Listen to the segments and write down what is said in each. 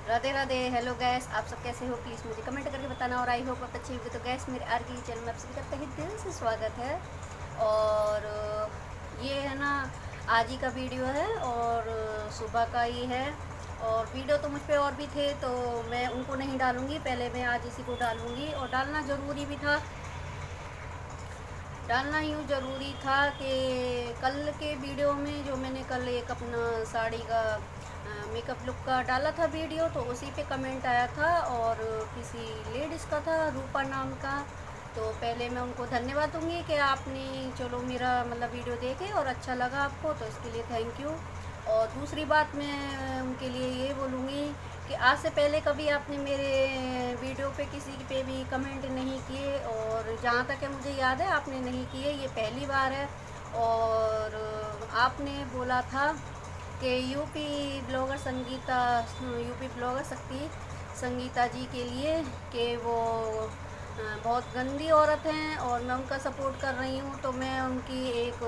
Radhe Radhe. Hello guys, आप सब कैसे हो? प्लीज़ मुझे कमेंट करके बताना। और आई होप आप अच्छे होंगे। तो गैस, मेरे आर के चैनल में आप सभी का तहे दिल से स्वागत है। और ये है ना, आज ही का वीडियो है और सुबह का ही है। और वीडियो तो मुझ पे और भी थे, तो मैं उनको नहीं डालूँगी। पहले मैं आज इसी को डालूँगी, और डालना ज़रूरी भी था। डालना यूँ ज़रूरी था कि कल के वीडियो में जो मैंने कल एक अपना साड़ी का मेकअप लुक का डाला था वीडियो, तो उसी पे कमेंट आया था, और किसी लेडीज़ का था, रूपा नाम का। तो पहले मैं उनको धन्यवाद दूंगी कि आपने चलो मेरा मतलब वीडियो देखे और अच्छा लगा आपको, तो इसके लिए थैंक यू। और दूसरी बात मैं उनके लिए ये बोलूँगी कि आज से पहले कभी आपने मेरे वीडियो पे किसी पे भी कमेंट नहीं किए, और जहाँ तक है मुझे याद है आपने नहीं किए, ये पहली बार है। और आपने बोला था कि यूपी ब्लॉगर शक्ति संगीता जी के लिए, कि वो बहुत गंदी औरत हैं और मैं उनका सपोर्ट कर रही हूँ। तो मैं उनकी एक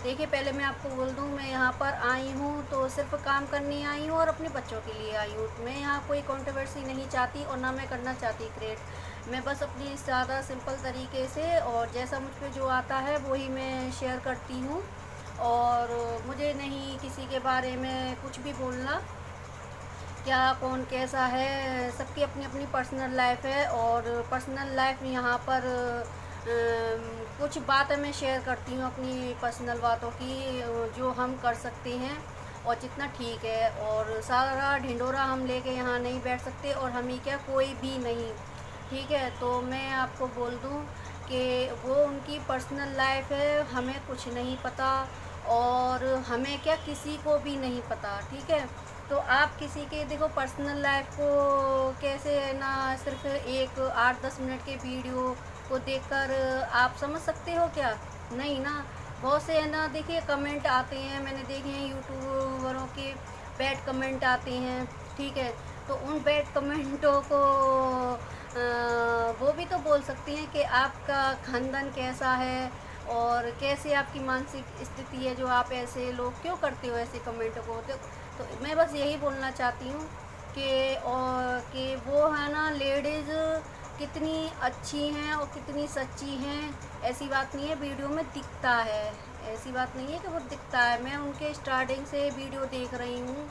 देखिए, पहले मैं आपको बोल दूँ, मैं यहाँ पर आई हूँ तो सिर्फ काम करने आई हूँ और अपने बच्चों के लिए आई हूँ। मैं यहाँ कोई कंट्रोवर्सी नहीं चाहती और ना मैं करना चाहती क्रिएट। मैं बस अपनी सादा सिंपल तरीके से और जैसा मुझ पे जो आता है वही मैं शेयर करती हूँ। और मुझे नहीं किसी के बारे में कुछ भी बोलना, क्या कौन कैसा है, सबकी अपनी अपनी पर्सनल लाइफ है। और पर्सनल लाइफ यहाँ पर कुछ बातें मैं शेयर करती हूँ अपनी पर्सनल बातों की, जो हम कर सकते हैं और जितना ठीक है। और सारा ढिंडोरा हम लेके यहाँ नहीं बैठ सकते, और हम ही क्या, कोई भी नहीं। ठीक है, तो मैं आपको बोल दूँ कि वो उनकी पर्सनल लाइफ है, हमें कुछ नहीं पता, और हमें क्या, किसी को भी नहीं पता। ठीक है, तो आप किसी के देखो पर्सनल लाइफ को कैसे ना, सिर्फ एक 8-10 मिनट के वीडियो को देखकर आप समझ सकते हो क्या? नहीं ना। बहुत से है ना, देखिए कमेंट आते हैं, मैंने देखे हैं यूट्यूबरों के बैड कमेंट आते हैं। ठीक है, तो उन बैड कमेंटों को वो भी तो बोल सकती हैं कि आपका खानदान कैसा है और कैसे आपकी मानसिक स्थिति है, जो आप ऐसे लोग क्यों करते हो ऐसे कमेंटों को। तो मैं बस यही बोलना चाहती हूँ कि वो है ना, लेडीज़ कितनी अच्छी हैं और कितनी सच्ची हैं, ऐसी बात नहीं है, वीडियो में दिखता है। ऐसी बात नहीं है कि वो दिखता है। मैं उनके स्टार्टिंग से वीडियो देख रही हूँ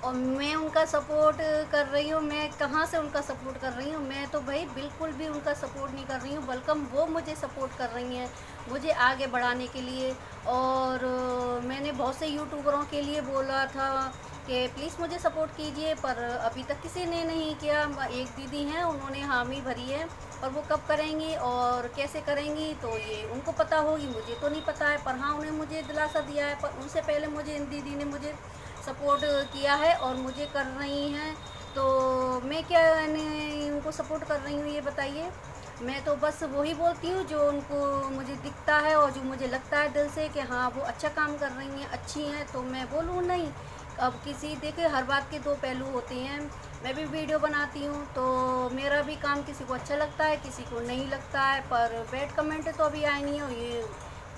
और मैं उनका सपोर्ट कर रही हूँ। मैं कहाँ से उनका सपोर्ट कर रही हूँ? मैं तो भाई बिल्कुल भी उनका सपोर्ट नहीं कर रही हूँ, बल्कि वो मुझे सपोर्ट कर रही हैं, मुझे आगे बढ़ाने के लिए। और मैंने बहुत से यूट्यूबरों के लिए बोला था कि प्लीज़ मुझे सपोर्ट कीजिए, पर अभी तक किसी ने नहीं किया। एक दीदी हैं, उन्होंने हामी भरी है, और वो कब करेंगी और कैसे करेंगी तो ये उनको पता होगी, मुझे तो नहीं पता है। पर हाँ, उन्हें मुझे दिलासा दिया है, पर उनसे पहले मुझे इन दीदी ने मुझे सपोर्ट किया है और मुझे कर रही हैं। तो मैं क्या उनको सपोर्ट कर रही हूँ, ये बताइए? मैं तो बस वही बोलती हूँ जो उनको मुझे दिखता है और जो मुझे लगता है दिल से कि हाँ वो अच्छा काम कर रही हैं, अच्छी हैं, तो मैं बोलूँ नहीं। अब किसी, देखिए हर बात के दो पहलू होते हैं। मैं भी वीडियो बनाती हूँ तो मेरा भी काम किसी को अच्छा लगता है, किसी को नहीं लगता है। पर बैड कमेंट तो अभी आए नहीं हो, ये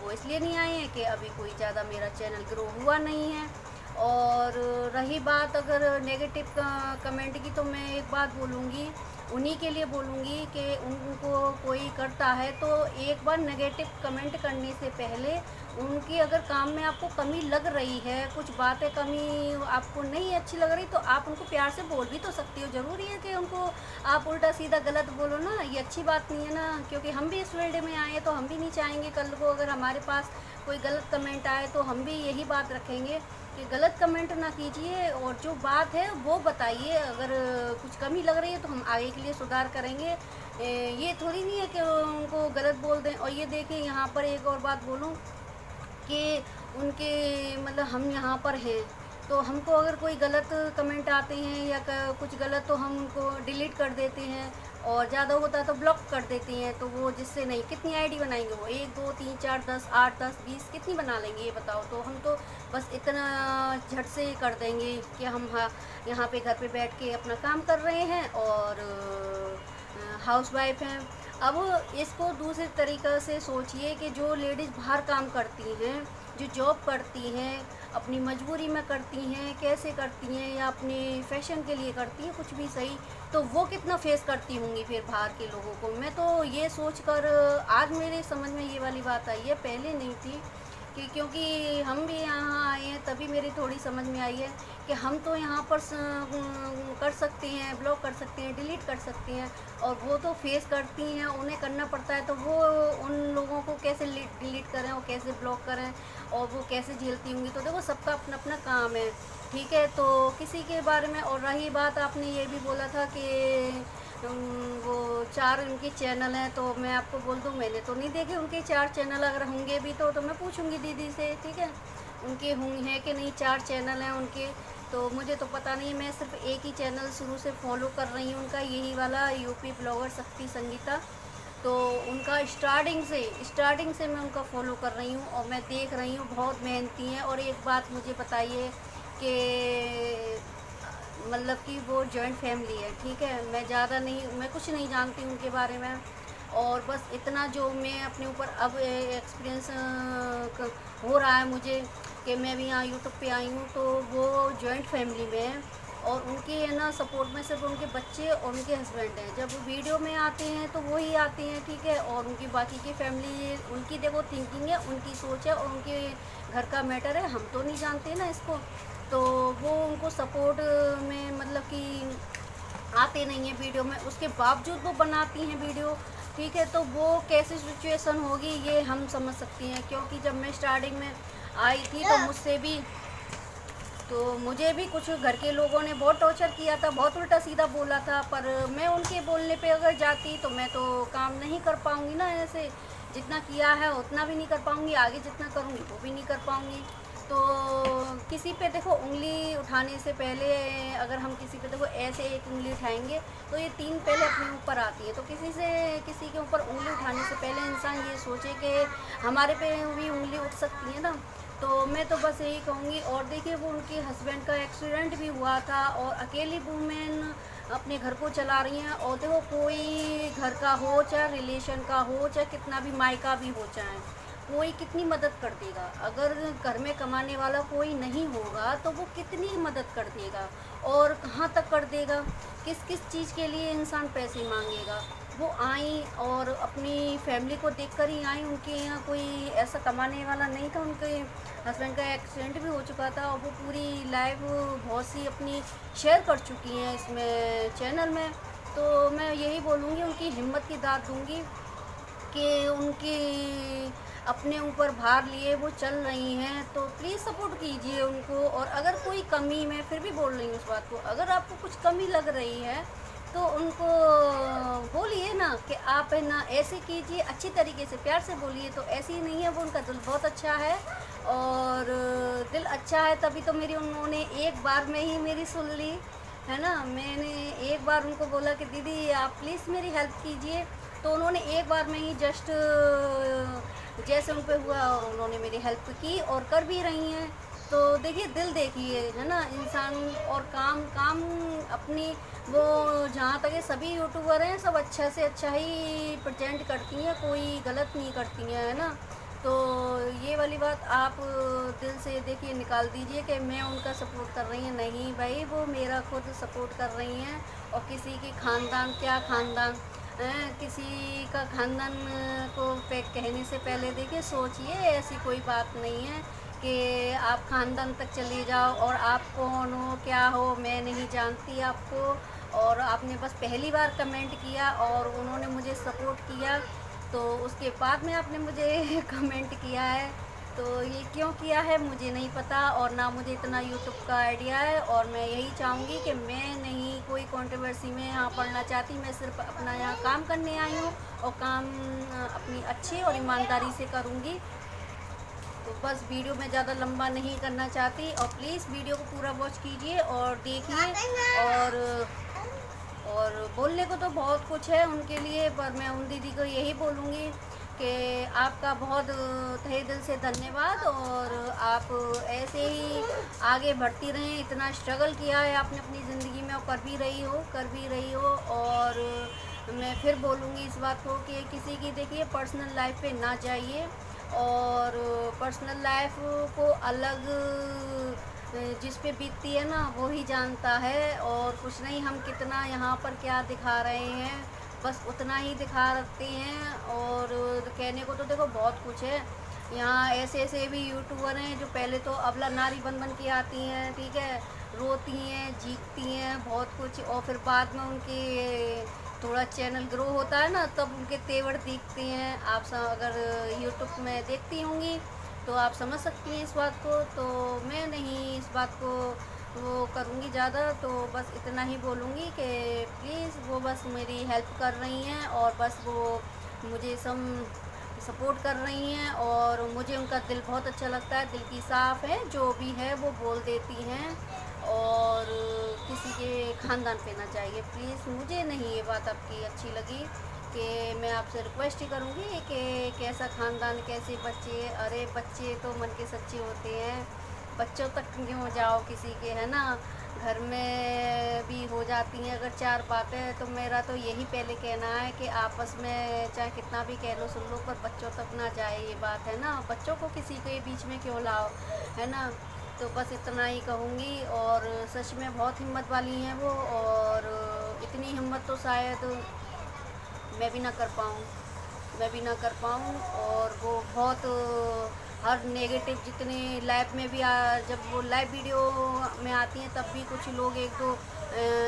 वो इसलिए नहीं आए हैं कि अभी कोई ज़्यादा मेरा चैनल ग्रो हुआ नहीं है। और रही बात अगर नेगेटिव कमेंट की, तो मैं एक बात बोलूँगी, उन्हीं के लिए बोलूँगी कि उनको कोई करता है तो एक बार नेगेटिव कमेंट करने से पहले उनकी अगर काम में आपको कमी लग रही है, कुछ बातें कमी आपको नहीं अच्छी लग रही, तो आप उनको प्यार से बोल भी तो सकती हो। ज़रूरी है कि उनको आप उल्टा सीधा गलत बोलो ना, ये अच्छी बात नहीं है ना। क्योंकि हम भी इस फील्ड में आए हैं, तो हम भी नहीं चाहेंगे कल को अगर हमारे पास कोई गलत कमेंट आए तो हम भी यही बात रखेंगे कि गलत कमेंट ना कीजिए, और जो बात है वो बताइए। अगर कुछ कमी लग रही है तो हम आगे के लिए सुधार करेंगे। ये थोड़ी नहीं है कि उनको गलत बोल दें। और ये देखिए, यहाँ पर एक और बात बोलूँ कि उनके मतलब हम यहाँ पर हैं, तो हमको अगर कोई गलत कमेंट आते हैं या कुछ गलत, तो हम उनको डिलीट कर देते हैं, और ज़्यादा होता है तो ब्लॉक कर देते हैं। तो वो जिससे नहीं, कितनी आईडी बनाएंगे वो, 1 2 3 4 10 8 10 20 कितनी बना लेंगे ये बताओ? तो हम तो बस इतना झट से कर देंगे कि हम हाँ यहाँ पे घर पे बैठ के अपना काम कर रहे हैं और हाउस वाइफ हैं। अब इसको दूसरे तरीक़े से सोचिए कि जो लेडीज़ बाहर काम करती हैं जो जॉब करती हैं, अपनी मजबूरी में करती हैं, कैसे करती हैं, या अपने फैशन के लिए करती हैं, कुछ भी सही, तो वो कितना फेस करती होंगी फिर बाहर के लोगों को। मैं तो ये सोचकर आज मेरे समझ में ये वाली बात आई है, पहले नहीं थी, कि क्योंकि हम भी यहाँ आए हैं तभी मेरी थोड़ी समझ में आई है कि हम तो यहाँ पर कर सकते हैं, ब्लॉक कर सकते हैं, डिलीट कर सकते हैं, और वो तो फेस करती हैं, उन्हें करना पड़ता है, तो वो उन लोगों को कैसे डिलीट करें और कैसे ब्लॉक करें और वो कैसे झेलती होंगी। तो देखो, सबका अपना अपना काम है, ठीक है। तो किसी के बारे में, और रही बात, आपने ये भी बोला था कि वो 4 उनके चैनल हैं, तो मैं आपको बोल दूँ, मैंने तो नहीं देखे उनके 4 चैनल। अगर होंगे भी तो मैं पूछूंगी दीदी से, ठीक है, उनके होंगे हैं कि नहीं 4 चैनल हैं उनके, तो मुझे तो पता नहीं। मैं सिर्फ एक ही चैनल शुरू से फॉलो कर रही हूँ उनका, यही वाला यूपी ब्लॉगर शक्ति संगीता। तो उनका स्टार्टिंग से मैं उनका फॉलो कर रही हूँ और मैं देख रही हूँ, बहुत मेहनती हैं। और एक बात मुझे बताइए कि मतलब कि वो जॉइंट फैमिली है, ठीक है। मैं ज़्यादा नहीं, मैं कुछ नहीं जानती उनके बारे में, और बस इतना जो मैं अपने ऊपर अब एक्सपीरियंस हो रहा है मुझे, कि मैं भी यहाँ यूट्यूब पे आई हूँ, तो वो जॉइंट फैमिली में है, और उनके है ना सपोर्ट में सिर्फ उनके बच्चे और उनके हस्बैंड हैं। जब वो वीडियो में आते हैं तो वही आते हैं, ठीक है, और उनकी बाकी की फैमिली, उनकी देखो थिंकिंग है, उनकी सोच है, और उनके घर का मैटर है, हम तो नहीं जानते ना इसको। तो वो उनको सपोर्ट में मतलब कि आते नहीं हैं वीडियो में, उसके बावजूद वो बनाती हैं वीडियो, ठीक है। तो वो कैसी सिचुएशन होगी ये हम समझ सकती हैं, क्योंकि जब मैं स्टार्टिंग में आई थी तो मुझे भी कुछ घर के लोगों ने बहुत टॉर्चर किया था, बहुत उल्टा सीधा बोला था, पर मैं उनके बोलने पे अगर जाती तो मैं तो काम नहीं कर पाऊँगी ना ऐसे। जितना किया है उतना भी नहीं कर पाऊँगी, आगे जितना करूँगी वो भी नहीं कर पाऊँगी। तो किसी पे देखो उंगली उठाने से पहले, अगर हम किसी पे देखो ऐसे एक उंगली उठाएंगे तो ये 3 पहले अपने ऊपर आती है। तो किसी के ऊपर उंगली उठाने से पहले इंसान ये सोचे कि हमारे पे भी उंगली उठ सकती है ना। तो मैं तो बस यही कहूँगी। और देखिए, वो उनके हस्बैंड का एक्सीडेंट भी हुआ था, और अकेली वूमेन अपने घर को चला रही हैं। और देखो, कोई घर का हो, चाहे रिलेशन का हो, चाहे कितना भी मायका भी हो, चाहे कोई कितनी मदद कर देगा। अगर घर में कमाने वाला कोई नहीं होगा तो वो कितनी मदद कर देगा, और कहाँ तक कर देगा, किस किस चीज़ के लिए इंसान पैसे मांगेगा। वो आई और अपनी फैमिली को देखकर ही आई, उनके यहाँ कोई ऐसा कमाने वाला नहीं था। उनके हस्बैंड का एक्सीडेंट भी हो चुका था, और वो पूरी लाइफ बहुत सी अपनी शेयर कर चुकी हैं इसमें चैनल में। तो मैं यही बोलूँगी, उनकी हिम्मत की दाद दूँगी कि उनकी अपने ऊपर भार लिए वो चल रही हैं, तो प्लीज़ सपोर्ट कीजिए उनको। और अगर कोई कमी, मैं फिर भी बोल रही हूँ उस बात को, अगर आपको कुछ कमी लग रही है तो उनको बोलिए ना कि आप है ना ऐसे कीजिए, अच्छी तरीके से प्यार से बोलिए। तो ऐसे ही नहीं है, वो उनका दिल बहुत अच्छा है, और दिल अच्छा है तभी तो उन्होंने एक बार में ही मेरी सुन ली, है ना। मैंने एक बार उनको बोला कि दीदी आप प्लीज़ मेरी हेल्प कीजिए, तो उन्होंने एक बार में ही जस्ट जैसे उन पे हुआ उन्होंने मेरी हेल्प की, और कर भी रही हैं। तो देखिए, दिल देखिए, है ना इंसान, और काम काम अपनी, वो जहाँ तक है सभी यूट्यूबर हैं, सब अच्छा से अच्छा ही प्रेजेंट करती हैं, कोई गलत नहीं करती हैं, है ना। तो ये वाली बात आप दिल से देखिए निकाल दीजिए कि मैं उनका सपोर्ट कर रही हूँ, नहीं भाई, वो मेरा खुद सपोर्ट कर रही हैं। और किसी की खानदान, क्या खानदान, किसी का खानदान को पे कहने से पहले देखिए सोचिए, ऐसी कोई बात नहीं है कि आप खानदान तक चले जाओ, और आप कौन हो, क्या हो, मैं नहीं जानती आपको, और आपने बस पहली बार कमेंट किया और उन्होंने मुझे सपोर्ट किया, तो उसके बाद में आपने मुझे कमेंट किया है। तो ये क्यों किया है मुझे नहीं पता, और ना मुझे इतना यूट्यूब का आइडिया है। और मैं यही चाहूँगी कि मैं नहीं कोई कंट्रोवर्सी में यहाँ पढ़ना चाहती, मैं सिर्फ अपना यहाँ काम करने आई हूँ, और काम अपनी अच्छी और ईमानदारी से करूँगी। तो बस वीडियो में ज़्यादा लंबा नहीं करना चाहती, और प्लीज़ वीडियो को पूरा वॉच कीजिए और देखिए। और बोलने को तो बहुत कुछ है उनके लिए, पर मैं उन दीदी को यही बोलूँगी कि आपका बहुत तहे दिल से धन्यवाद, और आप ऐसे ही आगे बढ़ती रहें। इतना स्ट्रगल किया है आपने अपनी ज़िंदगी में, और कर भी रही हो। और मैं फिर बोलूँगी इस बात को कि किसी की देखिए पर्सनल लाइफ पे ना जाइए, और पर्सनल लाइफ को अलग जिस पे बीतती है ना वो ही जानता है। और कुछ नहीं, हम कितना यहाँ पर क्या दिखा रहे हैं, बस उतना ही दिखा रखते हैं। और कहने को तो देखो बहुत कुछ है यहाँ। ऐसे ऐसे भी यूट्यूबर हैं जो पहले तो अबला नारी बन के आती हैं, ठीक है, रोती हैं, चीखती हैं बहुत कुछ, और फिर बाद में उनके थोड़ा चैनल ग्रो होता है ना, तब उनके तेवर दिखते हैं। आप अगर यूट्यूब में देखती होंगी तो आप समझ सकती हैं इस बात को। तो मैं नहीं इस बात को वो करूँगी ज़्यादा, तो बस इतना ही बोलूँगी कि प्लीज़ वो बस मेरी हेल्प कर रही हैं, और बस वो मुझे सपोर्ट कर रही हैं। और मुझे उनका दिल बहुत अच्छा लगता है, दिल की साफ़ है, जो भी है वो बोल देती हैं। और किसी के ख़ानदान पे ना जाइए प्लीज़। मुझे नहीं ये बात आपकी अच्छी लगी कि मैं आपसे रिक्वेस्ट ही करूँगी कि कैसा ख़ानदान, कैसे बच्चे। अरे बच्चे तो मन के सच्चे होते हैं, बच्चों तक क्यों जाओ किसी के, है ना। घर में भी हो जाती हैं अगर चार बातें, तो मेरा तो यही पहले कहना है कि आपस में चाहे कितना भी कह लो सुन लो, पर बच्चों तक ना जाए ये बात, है ना। बच्चों को किसी के बीच में क्यों लाओ, है ना। तो बस इतना ही कहूँगी। और सच में बहुत हिम्मत वाली हैं वो, और इतनी हिम्मत तो शायद मैं भी ना कर पाऊँ, मैं भी ना कर पाऊँ। और वो बहुत हर नेगेटिव जितने लाइव में भी जब वो लाइव वीडियो में आती हैं तब भी कुछ लोग एक दो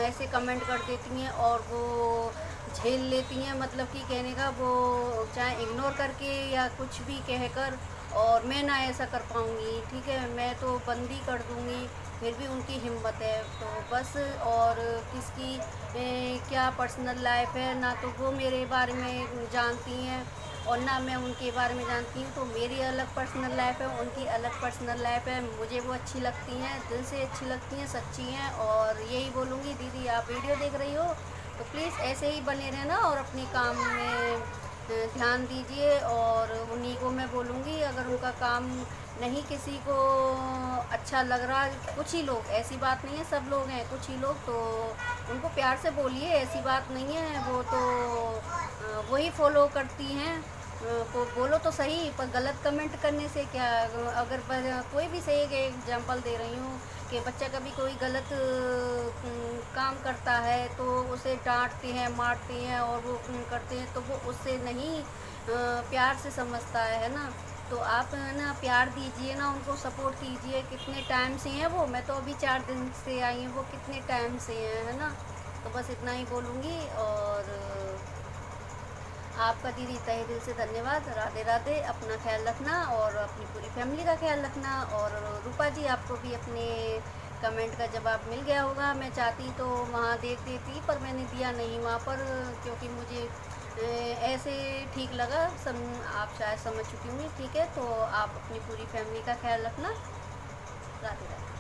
ऐसे कमेंट कर देती हैं, और वो झेल लेती हैं, मतलब कि कहने का वो चाहे इग्नोर करके या कुछ भी कहकर। और मैं ना ऐसा कर पाऊँगी, ठीक है, मैं तो बंदी कर दूँगी, फिर भी उनकी हिम्मत है। तो बस, और किसकी क्या पर्सनल लाइफ है ना, तो वो मेरे बारे में जानती हैं और ना मैं उनके बारे में जानती हूँ। तो मेरी अलग पर्सनल लाइफ है, उनकी अलग पर्सनल लाइफ है। मुझे वो अच्छी लगती हैं, दिल से अच्छी लगती हैं, सच्ची हैं। और यही बोलूँगी, दीदी आप वीडियो देख रही हो तो प्लीज़ ऐसे ही बने रहना और अपने काम में ध्यान दीजिए। और उन्हीं को मैं बोलूँगी, अगर उनका काम नहीं किसी को अच्छा लग रहा, कुछ ही लोग, ऐसी बात नहीं है सब लोग हैं, कुछ ही लोग, तो उनको प्यार से बोलिए, ऐसी बात नहीं है। वो तो वही फॉलो करती हैं, को बोलो तो सही, पर गलत कमेंट करने से क्या। अगर कोई भी सही, एक एग्जांपल दे रही हूँ कि बच्चा कभी कोई गलत काम करता है तो उसे डांटते हैं, मारते हैं, और वो करते हैं, तो वो उससे नहीं प्यार से समझता है ना। तो आप ना प्यार दीजिए ना, उनको सपोर्ट कीजिए। कितने टाइम से हैं वो, मैं तो अभी 4 दिन से आई हूँ, वो कितने टाइम से हैं, है ना। तो बस इतना ही बोलूँगी। और आपका दीदी तहे दिल से धन्यवाद। राधे राधे। अपना ख्याल रखना और अपनी पूरी फैमिली का ख्याल रखना। और रूपा जी, आपको भी अपने कमेंट का जवाब मिल गया होगा। मैं चाहती तो वहाँ दे देती, पर मैंने दिया नहीं वहाँ पर, क्योंकि मुझे ऐसे ठीक लगा। आप शायद समझ चुकी होंगी, ठीक है। तो आप अपनी पूरी फैमिली का ख्याल रखना। राधे राधे।